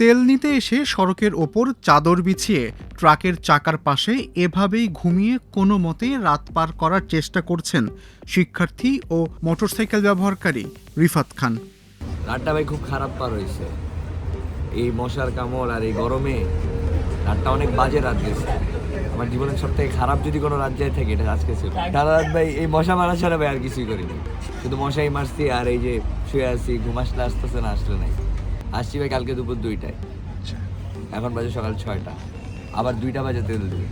তেল নিতে এসে সড়কের ওপর চাদর বিছিয়ে ট্রাকের চাকার পাশে এভাবেই ঘুমিয়ে কোনো মতেই রাত পার করার চেষ্টা করছেন শিক্ষার্থী ও মোটরসাইকেল ব্যবহারকারী রিফাত খান। রাতটা ভাই খুব খারাপ পার হয়েছে, এই মশার কামড় আর এই গরমে রাতটা অনেক বাজে রাত গেছে। আমার জীবনের সব থেকে খারাপ যদি কোনো রাত যায় থাকে এটা আজকে ছিল। সারা রাত ভাই এই মশা মারা ছাড়া ভাই আর কিছুই করিনি, শুধু মশাই মারছি আর এই যে শুয়ে আছি, ঘুম আসলে আসতেছে না, আসলে নাই। আসছি ভাই কালকে দুপুর 2টায়, এখন বাজে সকাল 6টা, আবার 2টা বাজে তেল দেবে।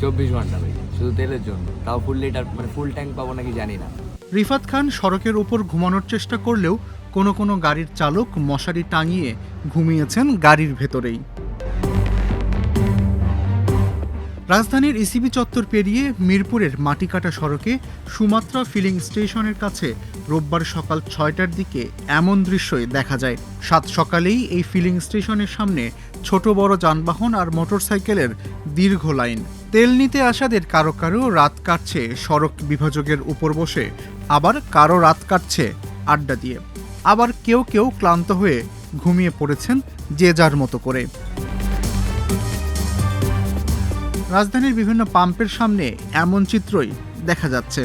24 ঘন্টা ভাই শুধু তেলের জন্য, তাও ফুল লিটার মানে ফুল ট্যাঙ্ক পাবো নাকি জানি না। রিফাত খান সড়কের ওপর ঘুমানোর চেষ্টা করলেও কোনো কোনো গাড়ির চালক মশারি টাঙিয়ে ঘুমিয়েছেন গাড়ির ভেতরেই। রাজধানীর ইসিবি চত্বর পেরিয়ে মিরপুরের মাটিকাটা সড়কে সুমাত্রা ফিলিং স্টেশনের কাছে রোববার সকাল 6টার দিকে এমন দৃশ্যই দেখা যায়। সাত সকালেই এই ফিলিং স্টেশনের সামনে ছোট বড় যানবাহন আর মোটরসাইকেলের দীর্ঘ লাইন। তেল নিতে আসাদের কারো কারো রাত কাটছে সড়ক বিভাজকের উপর বসে, আবার কারো রাত কাটছে আড্ডা দিয়ে, আবার কেউ কেউ ক্লান্ত হয়ে ঘুমিয়ে পড়েছেন যে যার মতো করে। রাজধানীর বিভিন্ন পাম্পের সামনে এমন চিত্রই দেখা যাচ্ছে।